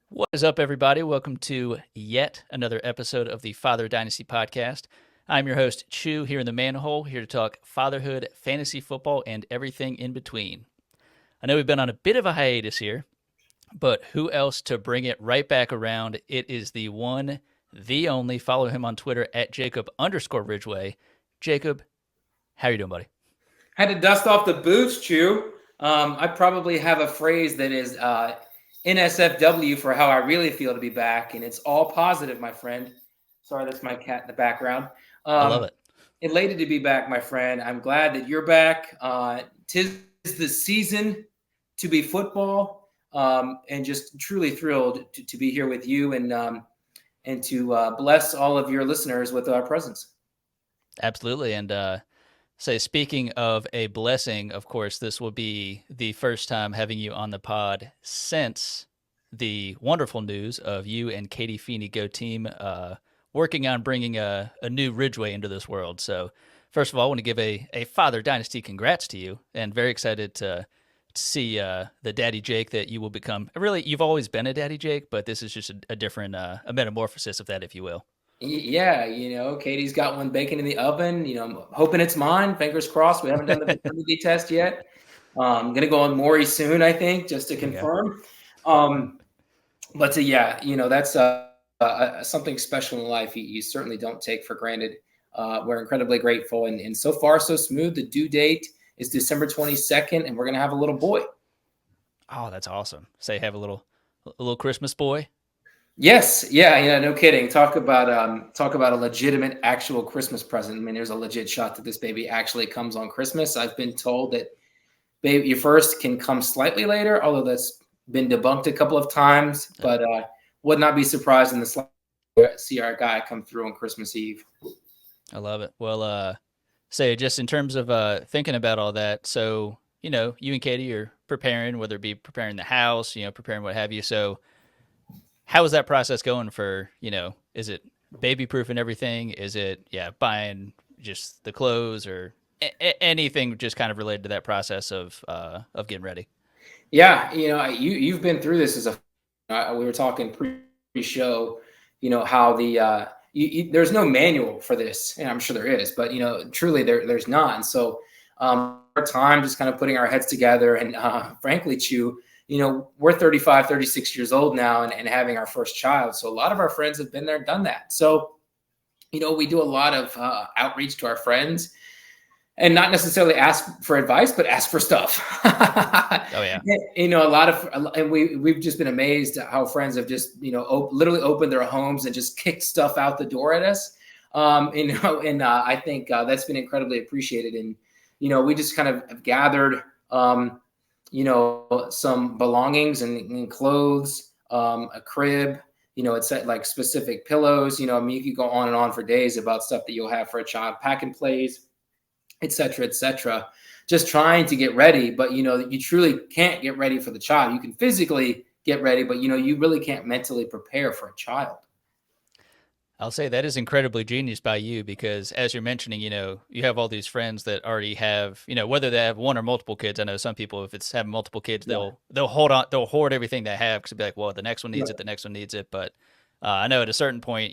What is up, everybody? Welcome to yet another episode of the Father Dynasty Podcast. I'm your host, Chu, here in the manhole, here to talk fatherhood, fantasy football, and everything in between. I know we've been on a bit of a hiatus here, but who else to bring it right back around? It is the one, the only. Follow him on Twitter at Jacob_Ridgeway. Jacob, how you doing, buddy? Had to dust off the boots, Chew. I probably have a phrase that is NSFW for how I really feel to be back, and it's all positive, my friend. Sorry, that's my cat in the background. I love it. Elated to be back, my friend. I'm glad that you're back. Tis the season to be football, and just truly thrilled to be here with you and to bless all of your listeners with our presence. Absolutely. And say, speaking of a blessing, of course, this will be the first time having you on the pod since the wonderful news of you and Katie Feeney Go Team working on bringing a new Ridgeway into this world. So, first of all, I want to give a Father Dynasty congrats to you, and very excited to see the Daddy Jake that you will become. Really, you've always been a Daddy Jake, but this is just a different, a metamorphosis of that, if you will. Yeah, Katie's got one baking in the oven. I'm hoping it's mine. Fingers crossed. We haven't done the paternity test yet. I'm gonna go on Maury soon, I think, just to confirm. But yeah, that's something special in life. You certainly don't take for granted. We're incredibly grateful, and so far so smooth. The due date is December 22nd, and we're gonna have a little boy. Oh, that's awesome! Say, have a little Christmas boy. Yes, yeah, no kidding. Talk about a legitimate, actual Christmas present. I mean, there's a legit shot that this baby actually comes on Christmas. I've been told that baby first can come slightly later, although that's been debunked a couple of times. But would not be surprised in the slightest to see our guy come through on Christmas Eve. I love it. Well, say, just in terms of thinking about all that, so you and Katie are preparing, whether it be preparing the house, preparing what have you. So how is that process going for, is it baby proof and everything? Is it, buying just the clothes or anything just kind of related to that process of getting ready? Yeah, you've been through this as we were talking pre-show, how the there's no manual for this, and I'm sure there is, but truly there's not. And so our time just kind of putting our heads together, and frankly, Chew, we're 35, 36 years old now and having our first child. So a lot of our friends have been there, done that. So, we do a lot of outreach to our friends and not necessarily ask for advice, but ask for stuff. Oh yeah. And we've just been amazed at how friends have just, literally opened their homes and just kicked stuff out the door at us. I think that's been incredibly appreciated. And, we just kind of have gathered, some belongings and clothes, a crib, it's set like specific pillows, you could go on and on for days about stuff that you'll have for a child, pack and plays, et cetera, just trying to get ready. But, you truly can't get ready for the child. You can physically get ready, but, you really can't mentally prepare for a child. I'll say that is incredibly genius by you because, as you're mentioning, you have all these friends that already have, whether they have one or multiple kids. I know some people, if it's having multiple kids, they'll hoard everything they have because they'll be like, well, the next one needs it, the next one needs it. But I know at a certain point,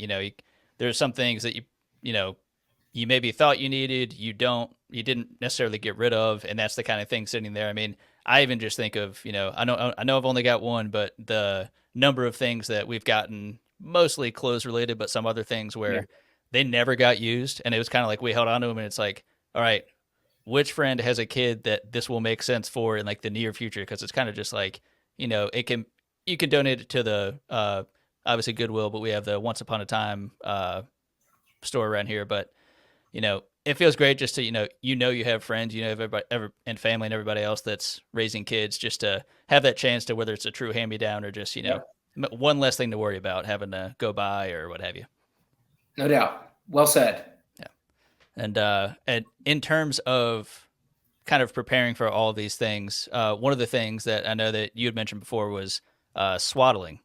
there's some things that you maybe thought you needed, you didn't necessarily get rid of, and that's the kind of thing sitting there. I mean, I even just think of, I know I've only got one, but the number of things that we've gotten, mostly clothes related, but some other things where they never got used. And it was kind of like we held on to them, and it's like, all right, which friend has a kid that this will make sense for in like the near future? Because it's kind of just like, you can donate it to the obviously Goodwill, but we have the Once Upon a Time store around here. But it feels great just to you have friends, have everybody and family and everybody else that's raising kids, just to have that chance to, whether it's a true hand me down or just one less thing to worry about having to go by or what have you. No doubt. Well said. Yeah. And in terms of kind of preparing for all of these things, one of the things that I know that you had mentioned before was swaddling.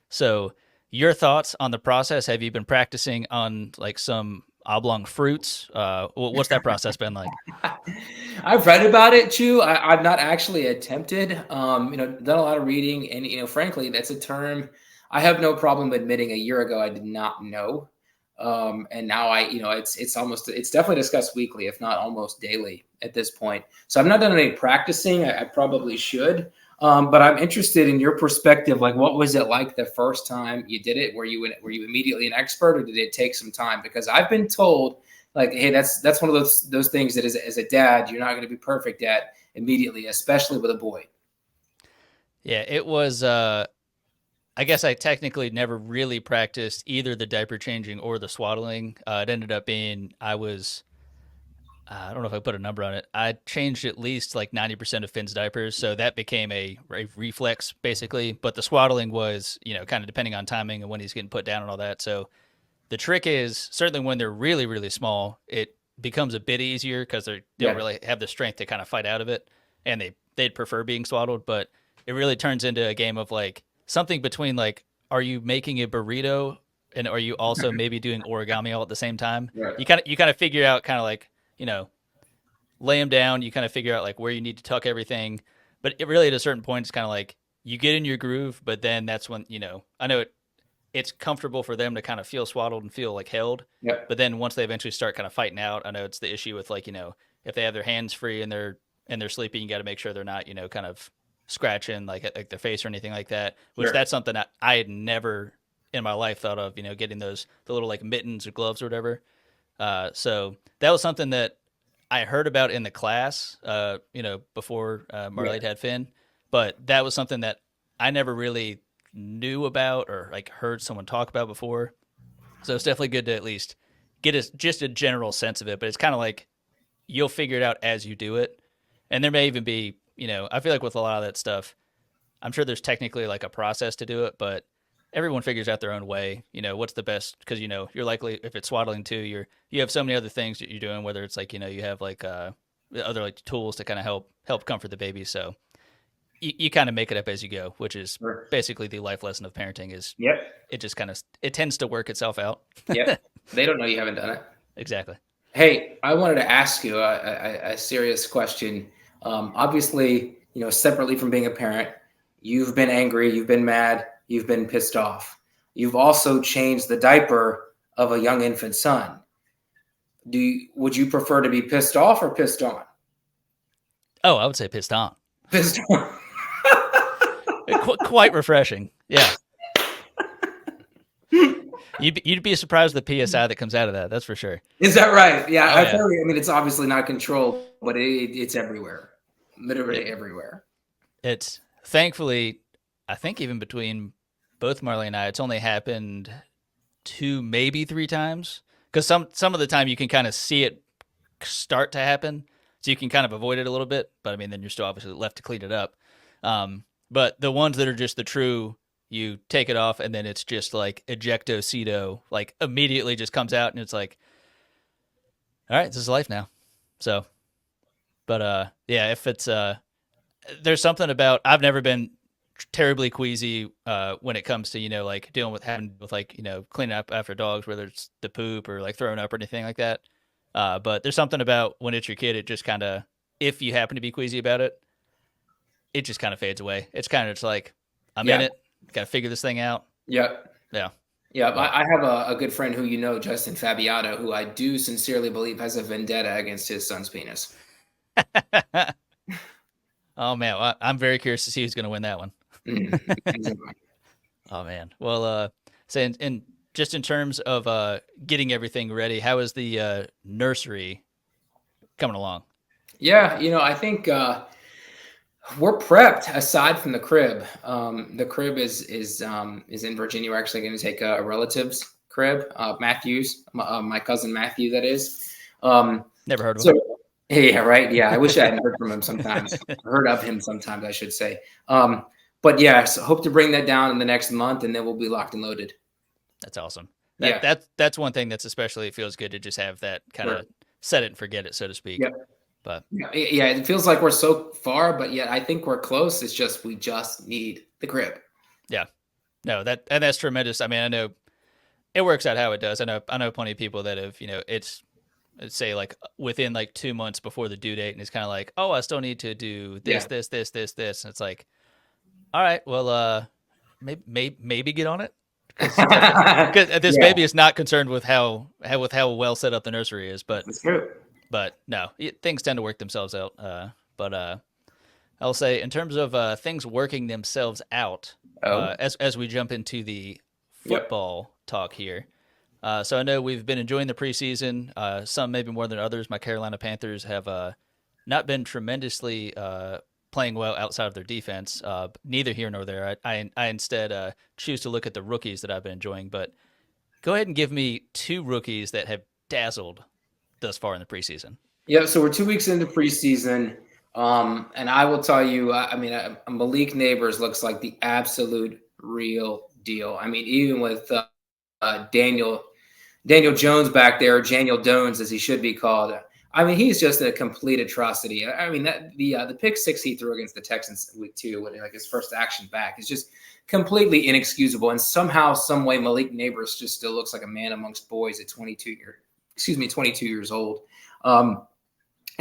So your thoughts on the process? Have you been practicing on like some oblong fruits? What's that process been like? I've read about it, Chew. I've not actually attempted, done a lot of reading, and frankly, that's a term I have no problem admitting a year ago I did not know. And now it's definitely discussed weekly, if not almost daily at this point. So I've not done any practicing. I probably should. But I'm interested in your perspective. Like, what was it like the first time you did it? Were you immediately an expert, or did it take some time? Because I've been told, like, hey, that's one of those things that as a dad, you're not going to be perfect at immediately, especially with a boy. Yeah, it was. I guess I technically never really practiced either the diaper changing or the swaddling. It ended up being I don't know if I put a number on it. I changed at least like 90% of Finn's diapers, so that became a reflex basically. But the swaddling was, kind of depending on timing and when he's getting put down and all that. So the trick is certainly when they're really, really small, it becomes a bit easier because they don't really have the strength to kind of fight out of it, and they'd prefer being swaddled. But it really turns into a game of like something between like, are you making a burrito and are you also maybe doing origami all at the same time? Right. You kind of figure out kind of like, lay them down. You kind of figure out like where you need to tuck everything. But it really at a certain point, it's kind of like you get in your groove, but then that's when, I know it's comfortable for them to kind of feel swaddled and feel like held. Yep. But then once they eventually start kind of fighting out, I know it's the issue with like, if they have their hands free and they're sleeping, you got to make sure they're not, kind of scratching like their face or anything like that, which Sure. That's something I had never in my life thought of, getting the little like mittens or gloves or whatever. So that was something that I heard about in the class, before Marlade had Finn, but that was something that I never really knew about or like heard someone talk about before. So it's definitely good to at least get just a general sense of it, but it's kind of like you'll figure it out as you do it. And there may even be, I feel like with a lot of that stuff, I'm sure there's technically like a process to do it, but everyone figures out their own way, what's the best, because, you're likely, if it's swaddling too, you have so many other things that you're doing, whether it's like, you have like other like tools to kind of help comfort the baby. So you kind of make it up as you go, which is basically the life lesson of parenting is it just kind of, it tends to work itself out. Yep. They don't know you haven't done it. Exactly. Hey, I wanted to ask you a serious question. Obviously, separately from being a parent, you've been angry, you've been mad, you've been pissed off. You've also changed the diaper of a young infant son. Would you prefer to be pissed off or pissed on? Oh, I would say pissed on. Pissed on. Quite refreshing. Yeah. You'd be surprised the PSI that comes out of that. That's for sure. Is that right? Yeah. I mean, it's obviously not controlled, but it's everywhere. Literally everywhere. It's thankfully, I think even between both Marley and I, it's only happened 2, maybe 3 times. Because some of the time you can kind of see it start to happen, so you can kind of avoid it a little bit. But I mean, then you're still obviously left to clean it up. But the ones that are just the true, you take it off and then it's just like ejectocito, like immediately just comes out and it's like, all right, this is life now. So, but yeah, if it's there's something about, I've never been terribly queasy when it comes to like dealing with cleaning up after dogs, whether it's the poop or like throwing up or anything like that. But there's something about when it's your kid, it just kind of, if you happen to be queasy about it, it just kind of fades away. It's kind of just like, I'm in it, got to figure this thing out. Yep. Yeah. I have a good friend who Justin Fabiano, who I do sincerely believe has a vendetta against his son's penis. Oh man, well, I'm very curious to see who's going to win that one. Oh man. Well, so in just in terms of getting everything ready, how is the nursery coming along? Yeah, I think we're prepped aside from the crib. The crib is in Virginia. We're actually going to take a relative's crib, Matthew's, my cousin Matthew, that is. Never heard of him. Yeah, right. Yeah, I wish I hadn't heard from him sometimes. Heard of him sometimes, I should say. But yeah, so hope to bring that down in the next month, and then we'll be locked and loaded. That's awesome. That's one thing that's especially, it feels good to just have that kind of set it and forget it, so to speak. Yep. But yeah, it feels like we're so far, but yet I think we're close. It's just we just need the crib. Yeah. No, that's tremendous. I mean, I know it works out how it does. I know plenty of people that have, it's say like within like 2 months before the due date, and it's kind of like, oh, I still need to do this, this. And it's like, all right, well, maybe get on it. Because this baby is not concerned with how well set up the nursery is, but That's true. But no, things tend to work themselves out. But I'll say in terms of things working themselves out, as we jump into the football talk here. So I know we've been enjoying the preseason. Some maybe more than others. My Carolina Panthers have not been tremendously playing well outside of their defense. Neither here nor there. I instead choose to look at the rookies that I've been enjoying. But go ahead and give me 2 rookies that have dazzled thus far in the preseason. Yeah, so we're 2 weeks into preseason, and I will tell you, Malik Neighbors looks like the absolute real deal. I mean, even with Daniel Jones back there, Daniel Jones as he should be called. I mean, he's just a complete atrocity. I mean, that the pick 6 he threw against the Texans week 2, when like his first action back, is just completely inexcusable. And somehow, some way, Malik Neighbors just still looks like a man amongst boys at 22 years old. And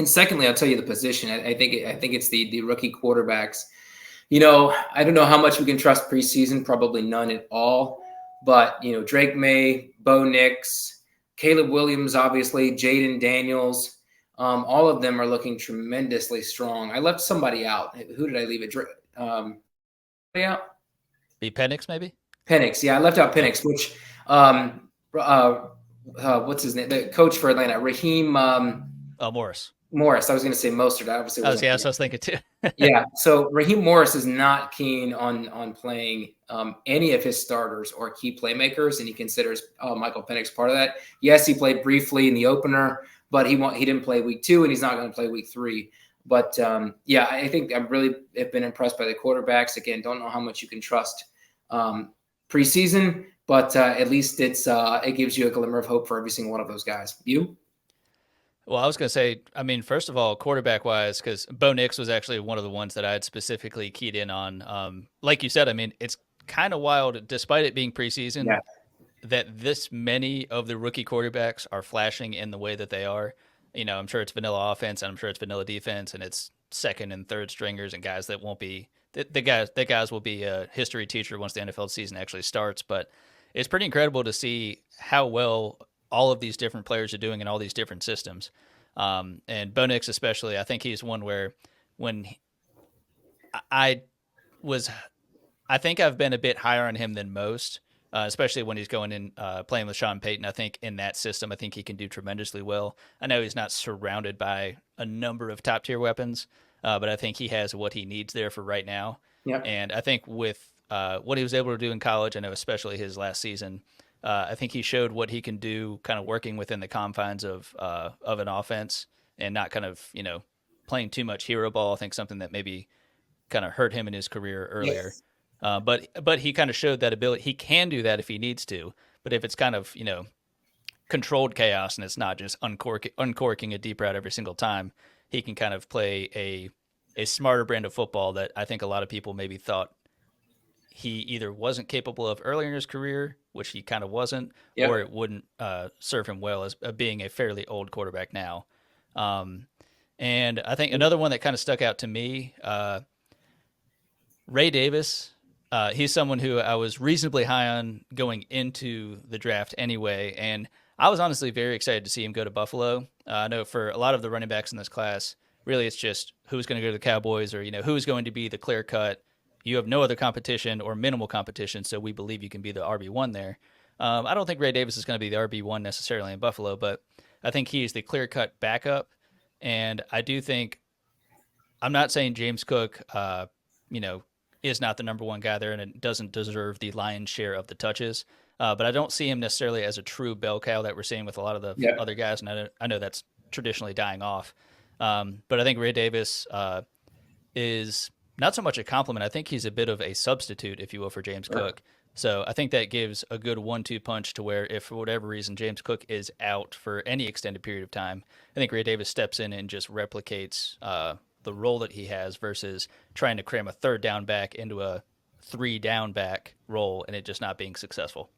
secondly, I'll tell you the position. I think it's the rookie quarterbacks. You know, I don't know how much we can trust preseason. Probably none at all. But you know, Drake May, Bo Nix, Caleb Williams, obviously, Jaden Daniels. All of them are looking tremendously strong. I left somebody out. Who did I leave it? Out? Be Penix, maybe? Penix. Yeah, I left out Penix, which what's his name? The coach for Atlanta, Raheem Morris. Morris. I was going to say Mostert. Obviously, I was thinking too. Yeah. So Raheem Morris is not keen on playing any of his starters or key playmakers, and he considers Michael Penix part of that. Yes, he played briefly in the opener, but he didn't play week 2, and he's not going to play week 3. But I think I really have been impressed by the quarterbacks. Again, don't know how much you can trust preseason, but at least it gives you a glimmer of hope for every single one of those guys. You? Well, I was going to say, I mean, first of all, quarterback-wise, because Bo Nix was actually one of the ones that I had specifically keyed in on. Like you said, I mean, it's kind of wild, despite it being preseason, that this many of the rookie quarterbacks are flashing in the way that they are. You know, I'm sure it's vanilla offense, and I'm sure it's vanilla defense, and it's second and third stringers and guys that won't be the guys will be a history teacher once the NFL season actually starts. But it's pretty incredible to see how well all of these different players are doing in all these different systems. And Bo Nix especially, I think he's one where I think I've been a bit higher on him than most, especially when he's going in playing with Sean Payton. I think in that system, I think he can do tremendously well. I know he's not surrounded by a number of top-tier weapons, but I think he has what he needs there for right now. Yep. And I think with what he was able to do in college, I know especially his last season, I think he showed what he can do kind of working within the confines of an offense and not kind of, you know, playing too much hero ball. I think something that maybe kind of hurt him in his career earlier. Yes. But he kind of showed that ability. He can do that if he needs to. But if it's kind of, you know, controlled chaos and it's not just uncorking a deep route every single time, he can kind of play a smarter brand of football that I think a lot of people maybe thought he either wasn't capable of earlier in his career, which he kind of wasn't, or it wouldn't serve him well as being a fairly old quarterback now. And I think another one that kind of stuck out to me, Ray Davis. He's someone who I was reasonably high on going into the draft anyway, and I was honestly very excited to see him go to Buffalo. I know for a lot of the running backs in this class, really it's just who's going to go to the Cowboys or, you know, who's going to be the clear cut. You have no other competition or minimal competition, so we believe you can be the RB1 there. I don't think Ray Davis is going to be the RB1 necessarily in Buffalo, but I think he is the clear-cut backup. And I do think – I'm not saying James Cook, you know, is not the number one guy there and it doesn't deserve the lion's share of the touches. But I don't see him necessarily as a true bell cow that we're seeing with a lot of the other guys, and I know that's traditionally dying off. But I think Ray Davis is – not so much a compliment. I think he's a bit of a substitute, if you will, for James Cook. So I think that gives a good 1-2 punch to where if for whatever reason James Cook is out for any extended period of time, I think Ray Davis steps in and just replicates the role that he has versus trying to cram a third down back into a 3 down back role and it just not being successful.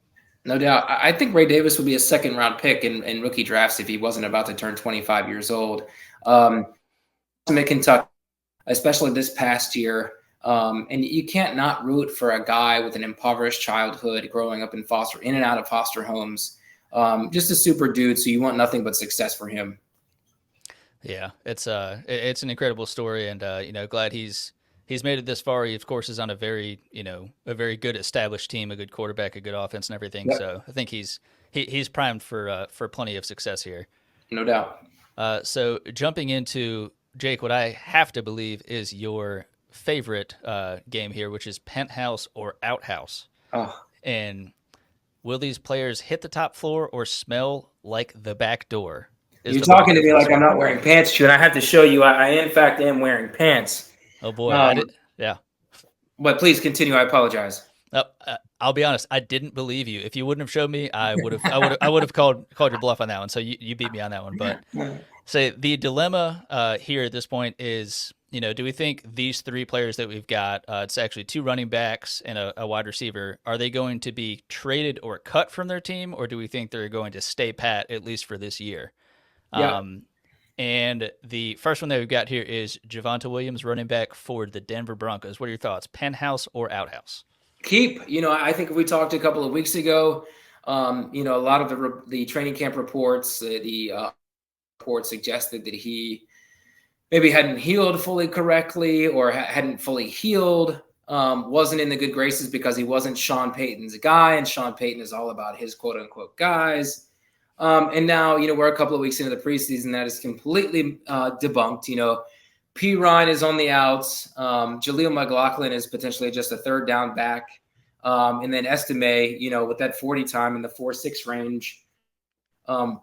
No doubt. I think Ray Davis would be a second-round pick in rookie drafts if he wasn't about to turn 25 years old. Kentucky, especially this past year, And you can't not root for a guy with an impoverished childhood, growing up in and out of foster homes. Just a super dude. So you want nothing but success for him. Yeah, it's an incredible story, and glad he's made it this far. He of course is on a very good established team, a good quarterback, a good offense, and everything. Yep. So I think he's primed for plenty of success here. No doubt. So jumping into Jake, what I have to believe is your favorite game here, which is Penthouse or Outhouse. Oh. And will these players hit the top floor or smell like the back door? You're talking to me like I'm not wearing pants, Chu, and I have to show you I in fact am wearing pants. Oh boy, yeah. But please continue. I apologize. I'll be honest. I didn't believe you. If you wouldn't have showed me, I would have called your bluff on that one. So you beat me on that one. But say the dilemma here at this point is, do we think these three players that we've got, it's actually two running backs and a wide receiver, are they going to be traded or cut from their team, or do we think they're going to stay pat at least for this year? Yeah. And the first one that we've got here is Javonte Williams, running back for the Denver Broncos. What are your thoughts, Penthouse or Outhouse? Keep. I think if we talked a couple of weeks ago, a lot of the training camp reports, the report suggested that he maybe hadn't healed fully correctly or hadn't fully healed, wasn't in the good graces because he wasn't Sean Payton's guy, and Sean Payton is all about his quote-unquote guys. And now, we're a couple of weeks into the preseason. That is completely debunked. P. Ryan is on the outs. Jaleel McLaughlin is potentially just a third down back. And then Estime, with that 40 time in the 4.6 range,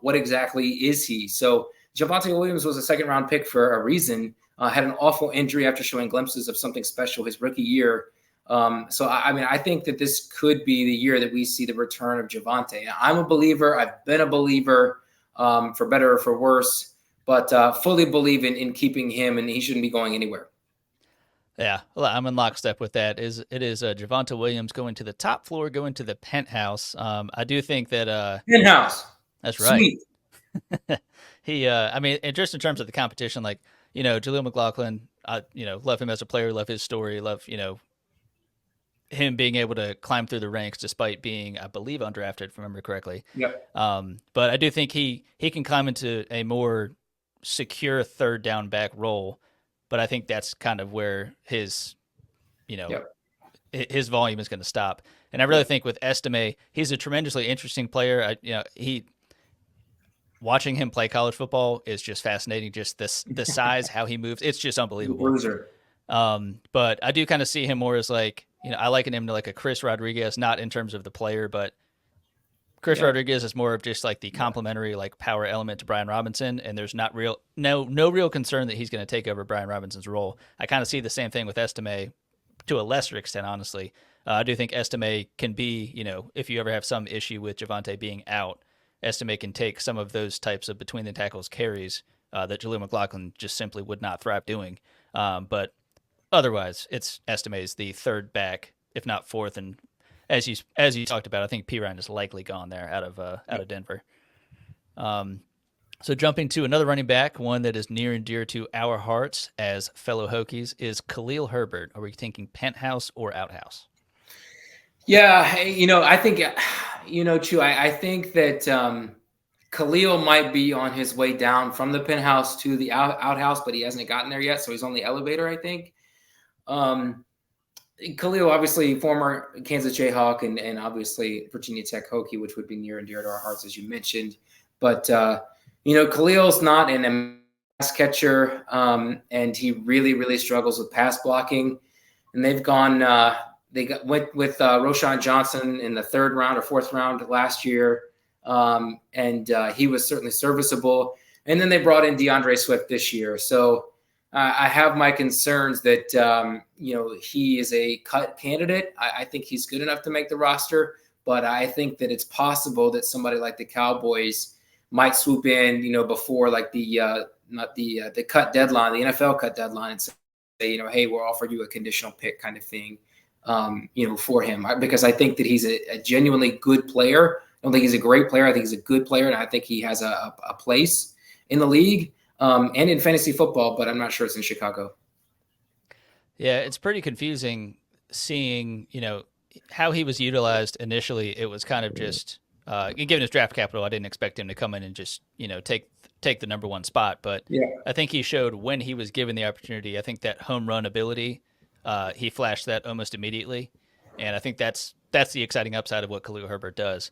what exactly is he? So Javonte Williams was a second-round pick for a reason, had an awful injury after showing glimpses of something special his rookie year. So, I think that this could be the year that we see the return of Javonte. I'm a believer. I've been a believer, for better or for worse, but fully believe in keeping him, and he shouldn't be going anywhere. Yeah, well, I'm in lockstep with that. It is Javonte Williams going to the top floor, going to the Penthouse. I do think that Penthouse. That's right. Sweet. He, and just in terms of the competition, like Jaleel McLaughlin, love him as a player, love his story, love him being able to climb through the ranks despite being, I believe, undrafted, if I remember correctly. Yep. But I do think he can climb into a more secure third down back role. But I think that's kind of where his volume is going to stop. And I really think with Estime, he's a tremendously interesting player. Watching him play college football is just fascinating. Just the size, how he moves, it's just unbelievable. Bruiser. But I do kind of see him more as like, I liken him to like a Chris Rodriguez, not in terms of the player, but Chris Rodriguez is more of just like the complementary like power element to Brian Robinson, and there's no real concern that he's going to take over Brian Robinson's role. I kind of see the same thing with Estime to a lesser extent, honestly. I do think Estime can be, if you ever have some issue with Javonte being out, Estime can take some of those types of between the tackles carries that Jaleel McLaughlin just simply would not thrive doing. But otherwise, it's Estime's the third back, if not fourth, and as you talked about, I think P. Ryan is likely gone there out of Denver. So jumping to another running back, one that is near and dear to our hearts as fellow Hokies, is Khalil Herbert. Are we thinking Penthouse or Outhouse? Yeah, I think, Chu, I think that Khalil might be on his way down from the Penthouse to the Outhouse, but he hasn't gotten there yet, so he's on the elevator, I think. Khalil, obviously former Kansas Jayhawk and obviously Virginia Tech Hokie, which would be near and dear to our hearts, as you mentioned. But, Khalil's not an pass catcher, and he really, really struggles with pass blocking. And they've gone went with Roschon Johnson in the third round or fourth round last year, and he was certainly serviceable. And then they brought in DeAndre Swift this year. So I have my concerns that, he is a cut candidate. I think he's good enough to make the roster, but I think that it's possible that somebody like the Cowboys might swoop in, before like the cut deadline, the NFL cut deadline, and say, hey, we'll offer you a conditional pick kind of thing, for him, because I think that he's a genuinely good player. I don't think he's a great player. I think he's a good player, and I think he has a place in the league. And in fantasy football, but I'm not sure it's in Chicago. Yeah, it's pretty confusing seeing, how he was utilized initially. It was kind of just, given his draft capital, I didn't expect him to come in and just, take the number one spot. But Yeah. I think he showed when he was given the opportunity. I think that home run ability, he flashed that almost immediately, and I think that's the exciting upside of what Khalil Herbert does.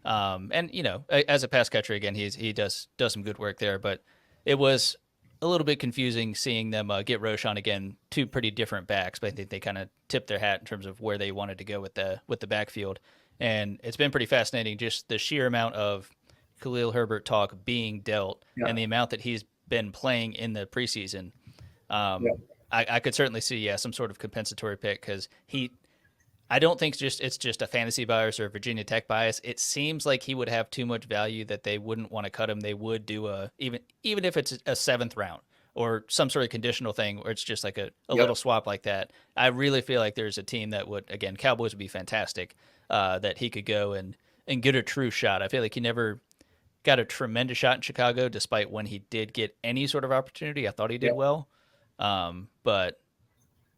And as a pass catcher, again, he does some good work there. But it was a little bit confusing seeing them get Roshan again, two pretty different backs. But I think they kind of tipped their hat in terms of where they wanted to go with the backfield. And it's been pretty fascinating, just the sheer amount of Khalil Herbert talk being dealt Yeah. and the amount that he's been playing in the preseason. Yeah. I could certainly see some sort of compensatory pick because I don't think it's just a fantasy bias or a Virginia Tech bias. It seems like he would have too much value that they wouldn't want to cut him. They would do even if it's a seventh round or some sort of conditional thing where it's just like a Yep. little swap like that. I really feel like there's a team that would, again, Cowboys would be fantastic, that he could go and get a true shot. I feel like he never got a tremendous shot in Chicago, despite when he did get any sort of opportunity. I thought he did Yep. well, but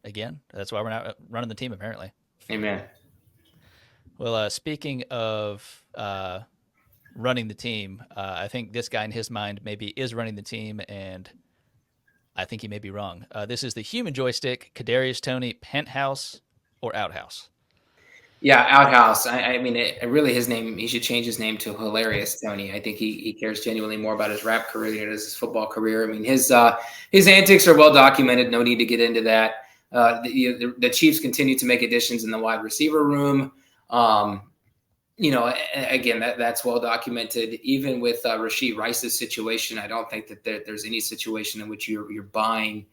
again, that's why we're not running the team apparently. Amen. Well, speaking of running the team, I think this guy in his mind maybe is running the team, and I think he may be wrong. This is the human joystick, Kadarius Toney, Penthouse or Outhouse. Yeah, Outhouse. I mean, really, his name. He should change his name to Hilarious Tony. I think he cares genuinely more about his rap career than he does his football career. I mean, his antics are well documented. No need to get into that. The Chiefs continue to make additions in the wide receiver room. Again, that's well documented. Even with Rashid Rice's situation, I don't think that there's any situation in which you're buying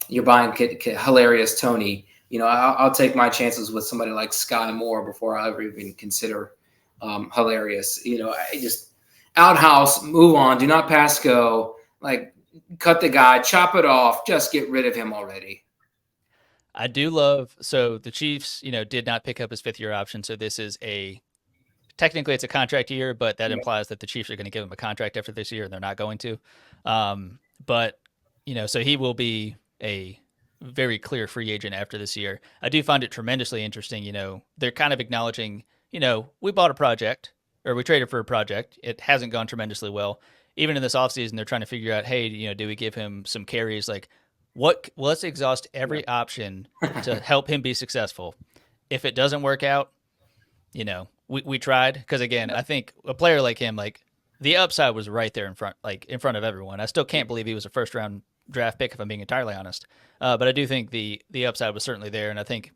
Hilarious Tony. I'll take my chances with somebody like Sky Moore before I ever even consider Hilarious. I just Outhouse, move on. Do not pass go. Like, cut the guy, chop it off. Just get rid of him already. I do love, so the Chiefs, did not pick up his fifth year option. So this is technically it's a contract year, but that implies that the Chiefs are going to give him a contract after this year and they're not going to. But so he will be a very clear free agent after this year. I do find it tremendously interesting. They're kind of acknowledging, we bought a project or we traded for a project. It hasn't gone tremendously well. Even in this offseason, they're trying to figure out, hey, do we give him some carries? Like, let's exhaust every option to help him be successful. If it doesn't work out, we tried. Because again, I think a player like him, like the upside was right there in front of everyone. I still can't believe he was a first round draft pick, if I'm being entirely honest. But I do think the upside was certainly there. And I think,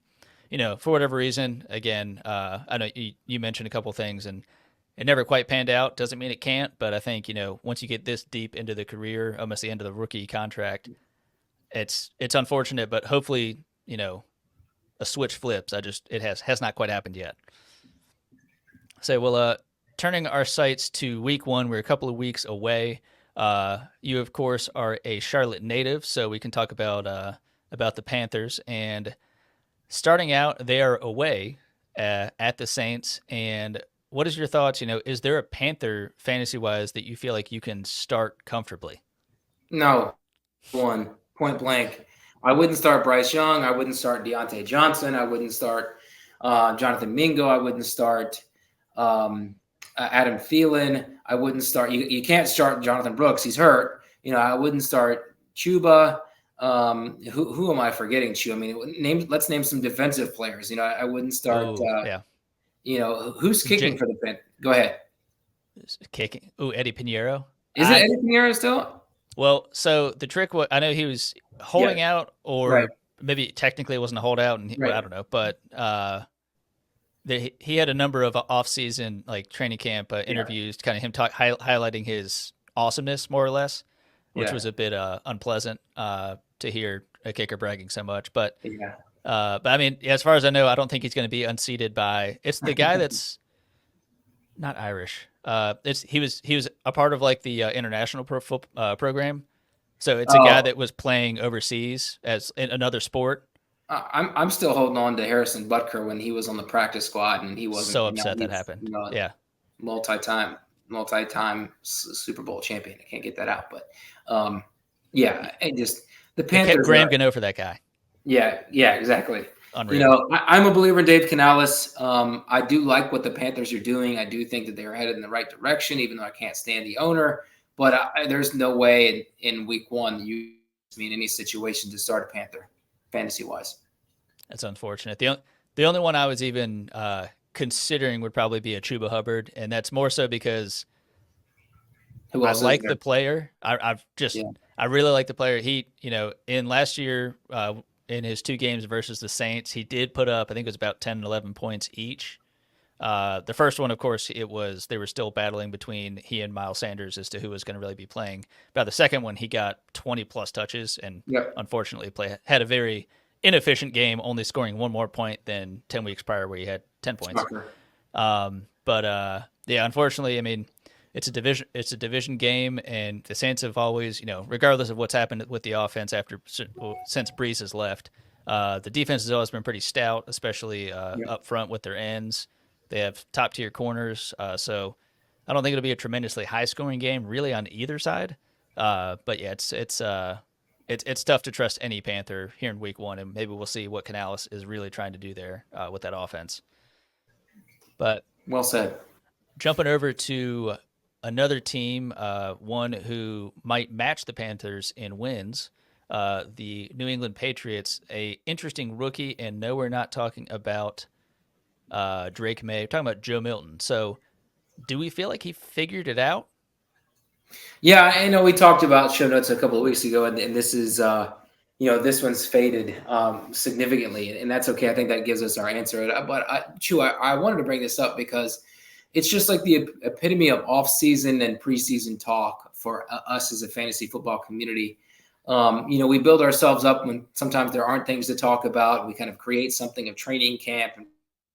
for whatever reason, again, I know you mentioned a couple things and it never quite panned out. Doesn't mean it can't, but I think, once you get this deep into the career, almost the end of the rookie contract, it's unfortunate, but hopefully, a switch flips. It has not quite happened yet. So, well, turning our sights to week one, we're a couple of weeks away. You, of course, are a Charlotte native, so we can talk about the Panthers. And starting out, they are away at the Saints. And what is your thoughts? Is there a Panther fantasy-wise that you feel like you can start comfortably? No, one point blank. I wouldn't start Bryce Young. I wouldn't start Deontay Johnson. I wouldn't start Jonathan Mingo. I wouldn't start Adam Thielen. I wouldn't start. You can't start Jonathan Brooks. He's hurt. I wouldn't start Chuba. Who am I forgetting? Chu. I mean, let's name some defensive players. I wouldn't start. Who's kicking for the Panthers? Go ahead. Kicking. Ooh, Eddie Pinheiro. Is it Eddie Pinheiro still? Well, so the trick was, I know he was holding out, or maybe technically it wasn't a holdout, and I don't know, but he had a number of off-season training camp interviews, kind of him highlighting his awesomeness, more or less, which was a bit unpleasant to hear a kicker bragging so much. But I mean, as far as I know, I don't think he's going to be unseated by. It's the guy that's not Irish. He was a part of the international program, so it's a guy that was playing overseas as in another sport. I'm still holding on to Harrison Butker when he was on the practice squad and he wasn't so upset that happened. Multi-time Super Bowl champion. I can't get that out, but the Panthers. Graham Gano for that guy. Yeah, exactly. Unreal. I'm a believer in Dave Canales. I do like what the Panthers are doing. I do think that they're headed in the right direction, even though I can't stand the owner. But there's no way in week one you in any situation to start a Panther, fantasy wise. That's unfortunate. The only one I was even considering would probably be a Chuba Hubbard, and that's more so because Who I else is like there? the player. Yeah, I really like the player. He, in last year, in his 2 games versus the Saints, he did put up, I think it was about 10 and 11 points each. The first one, of course, they were still battling between he and Miles Sanders as to who was going to really be playing. But the second one, he got 20 plus touches, and yep. unfortunately, had a very inefficient game, only scoring one more point than 10 weeks prior, where he had 10 points. Yeah, unfortunately, I mean, it's a division game, and the Saints have always, regardless of what's happened with the offense since Brees has left, the defense has always been pretty stout, especially up front with their ends. They have top tier corners, so I don't think it'll be a tremendously high scoring game really on either side. But yeah, it's tough to trust any Panther here in Week One, and maybe we'll see what Canales is really trying to do there with that offense. But Well said. jumping over to another team, one who might match the Panthers in wins, the New England Patriots, a interesting rookie, and no, we're not talking about Drake May. We're talking about Joe Milton. So, do we feel like he figured it out? Yeah, I know we talked about show notes a couple of weeks ago, and this is, this one's faded significantly, and that's okay. I think that gives us our answer. But I wanted to bring this up because it's just like the epitome of off-season and preseason talk for us as a fantasy football community. We build ourselves up when sometimes there aren't things to talk about. We kind of create something of training camp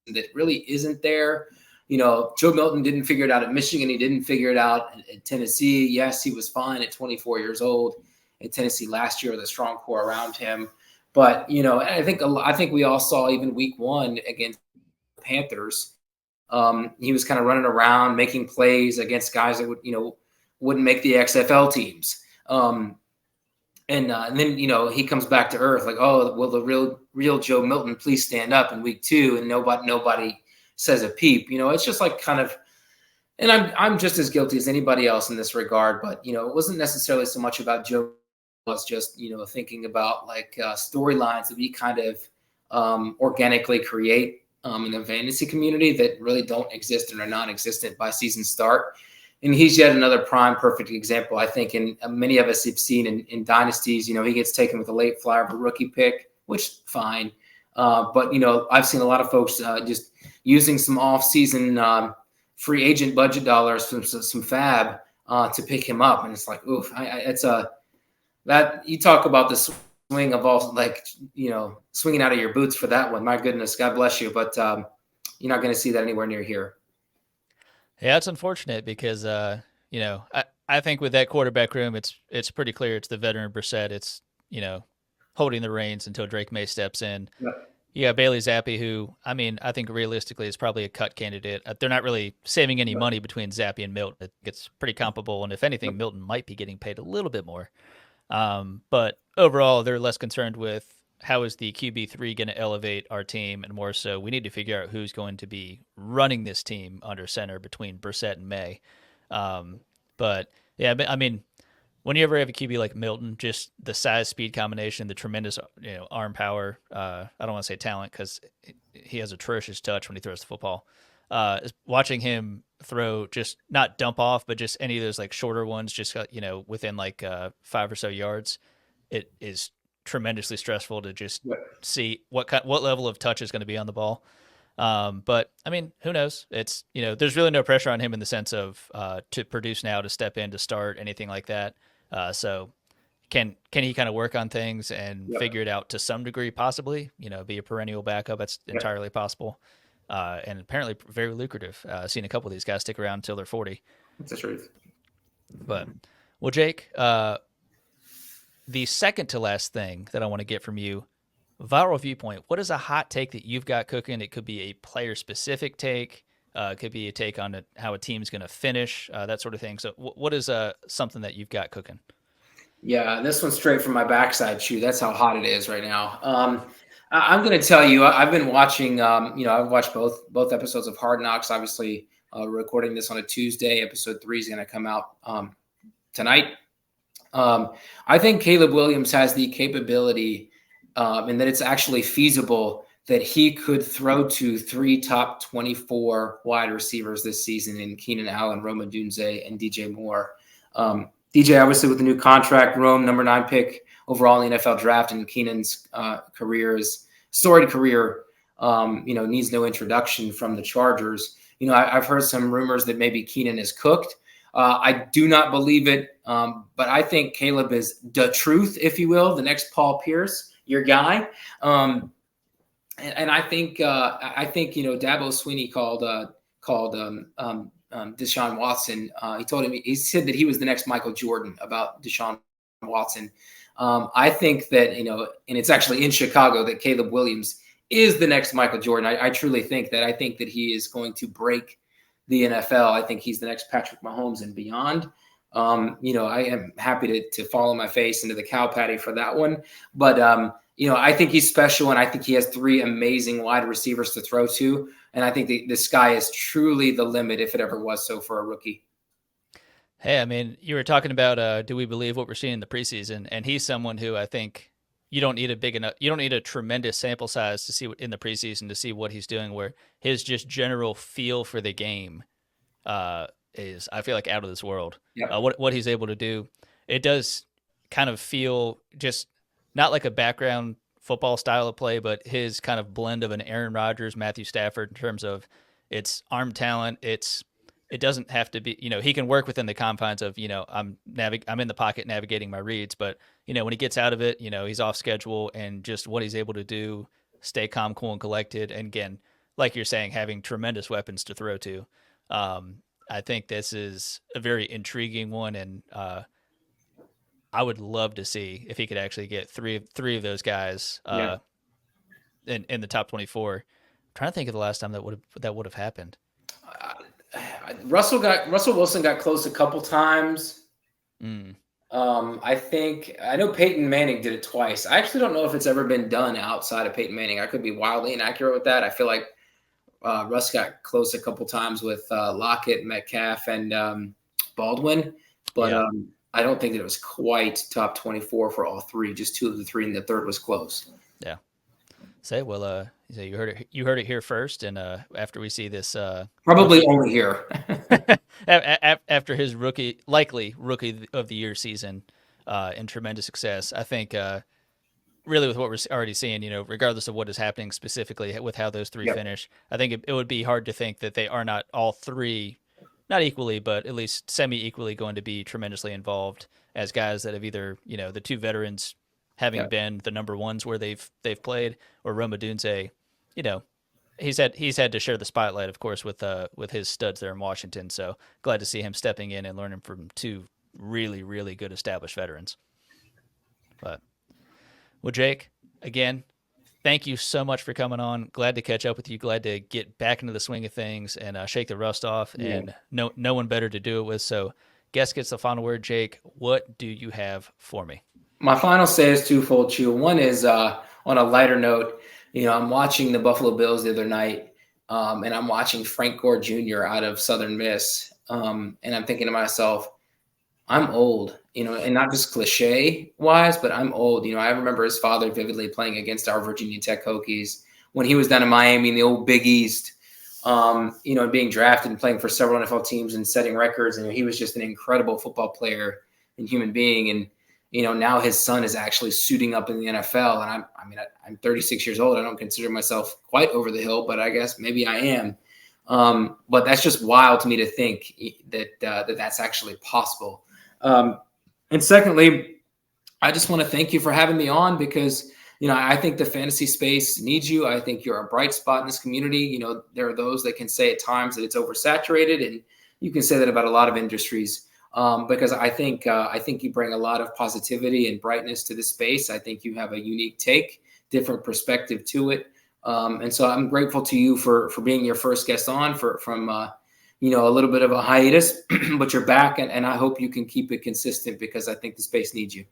that really isn't there. Joe Milton didn't figure it out at Michigan. He didn't figure it out at Tennessee. Yes, he was fine at 24 years old at Tennessee last year with a strong core around him. But, I think we all saw even week one against the Panthers. He was kind of running around, making plays against guys that wouldn't make the XFL teams. And then, he comes back to earth like, oh, will the real Joe Milton please stand up in week two? And nobody says a peep. It's just like kind of, and I'm just as guilty as anybody else in this regard, but, it wasn't necessarily so much about Joe. It was just, thinking about like storylines that we kind of organically create in the fantasy community that really don't exist and are non-existent by season start. And he's yet another prime perfect example, I think, and many of us have seen in dynasties. He gets taken with a late flyer of a rookie pick, which fine. But, I've seen a lot of folks just using some off-season free agent budget dollars from some fab to pick him up. And it's like, oof, that you talk about the swing of all, like, swinging out of your boots for that one. My goodness, God bless you. But you're not going to see that anywhere near here. Yeah, it's unfortunate because I think with that quarterback room, it's pretty clear it's the veteran Brissett. It's holding the reins until Drake May steps in. Yeah. You got Bailey Zappi, who I think realistically is probably a cut candidate. They're not really saving any money between Zappi and Milton. It's pretty comparable, and if anything, Milton might be getting paid a little bit more. But overall, they're less concerned with how is the QB3 going to elevate our team, and more so, we need to figure out who's going to be running this team under center between Brissett and May. But yeah, I mean, whenever you have a QB like Milton, just the size speed combination, the tremendous arm power. I don't want to say talent because he has atrocious touch when he throws the football. Watching him throw, just not dump off, but just any of those like shorter ones, just within like 5 or so yards, it is tremendously stressful to just see what level of touch is going to be on the ball. But I mean, who knows? It's there's really no pressure on him in the sense of to produce now, to step in, to start, anything like that. So can he kind of work on things and figure it out to some degree, possibly, be a perennial backup? That's entirely possible. And apparently very lucrative. I've seen a couple of these guys stick around until they're 40. That's the truth. But, well, Jake, the second to last thing that I want to get from you, viral viewpoint. What is a hot take that you've got cooking? It could be a player specific take. It could be a take on how a team's going to finish, that sort of thing. So what is something that you've got cooking? Yeah, this one's straight from my backside shoe. That's how hot it is right now. I'm going to tell you, I've been watching. I've watched both episodes of Hard Knocks. Obviously, recording this on a Tuesday. Episode 3 is going to come out tonight. I think Caleb Williams has the capability, and that it's actually feasible that he could throw to 3 top 24 wide receivers this season in Keenan Allen, Rome Odunze, and DJ Moore. DJ, obviously, with the new contract, Rome, number 9 pick overall in the NFL draft, and Keenan's storied career, needs no introduction from the Chargers. I've heard some rumors that maybe Keenan is cooked. I do not believe it, but I think Caleb is the truth, if you will, the next Paul Pierce, your guy. And I think Dabo Sweeney called Deshaun Watson. He said that he was the next Michael Jordan about Deshaun Watson. I think that, and it's actually in Chicago, that Caleb Williams is the next Michael Jordan. I truly think that. I think that he is going to break the NFL. I think he's the next Patrick Mahomes and beyond. I am happy to follow my face into the cow patty for that one. But, I think he's special, and I think he has 3 amazing wide receivers to throw to. And I think the sky is truly the limit, if it ever was so, for a rookie. Hey, I mean, you were talking about do we believe what we're seeing in the preseason? And he's someone who I think you don't need a tremendous sample size to see in the preseason to see what he's doing, where his just general feel for the game is, I feel like, out of this world. Yeah. What he's able to do, it does kind of feel just not like a background football style of play, but his kind of blend of an Aaron Rodgers, Matthew Stafford in terms of its arm talent. It doesn't have to be, he can work within the confines of, I'm in the pocket navigating my reads, but when he gets out of it, he's off schedule, and just what he's able to do, stay calm, cool, and collected. And again, like you're saying, having tremendous weapons to throw to. I think this is a very intriguing one, and I would love to see if he could actually get three of those guys in the top 24. I'm trying to think of the last time that would have happened. Russell Wilson got close a couple times. Mm. I know Peyton Manning did it twice. I actually don't know if it's ever been done outside of Peyton Manning. I could be wildly inaccurate with that. I feel like Russ got close a couple times with Lockett, Metcalf, and Baldwin, but I don't think that it was quite top 24 for all 3. Just 2 of the 3, and the third was close. Yeah. So you heard it here first, and after we see this, probably only here after his likely rookie of the year season, and tremendous success, I think really with what we're already seeing, regardless of what is happening specifically with how those 3 finish, I think it would be hard to think that they are not all 3, not equally, but at least semi-equally going to be tremendously involved as guys that have either, the 2 veterans having been the number 1s where they've played, or Rome Odunze, he's had to share the spotlight, of course, with his studs there in Washington. So glad to see him stepping in and learning from 2 really, really good established veterans. But well, Jake, again, thank you so much for coming on. Glad to catch up with you. Glad to get back into the swing of things and shake the rust off. Yeah. And no one better to do it with. So guest gets the final word. Jake, what do you have for me? My final say is twofold, Chew. One is on a lighter note. I'm watching the Buffalo Bills the other night, and I'm watching Frank Gore Jr. out of Southern Miss, and I'm thinking to myself, I'm old, and not just cliche-wise, but I'm old. I remember his father vividly playing against our Virginia Tech Hokies when he was down in Miami in the old Big East, and being drafted and playing for several NFL teams and setting records. And he was just an incredible football player and human being. And now his son is actually suiting up in the NFL. And I'm 36 years old. I don't consider myself quite over the hill, but I guess maybe I am. But that's just wild to me to think that that's actually possible. And secondly, I just want to thank you for having me on, because, I think the fantasy space needs you. I think you're a bright spot in this community. There are those that can say at times that it's oversaturated, and you can say that about a lot of industries. Because I think you bring a lot of positivity and brightness to the space. I think you have a unique take, different perspective to it. And so I'm grateful to you for being your first guest on from a little bit of a hiatus, but you're back, and I hope you can keep it consistent because I think the space needs you.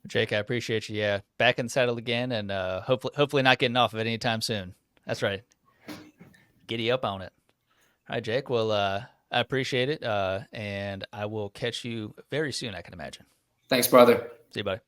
Jake, I appreciate you. Yeah, back in the saddle again, and hopefully not getting off of it anytime soon. That's right. Giddy up on it. All right, Jake. Well, I appreciate it, and I will catch you very soon, I can imagine. Thanks, brother. See you, buddy.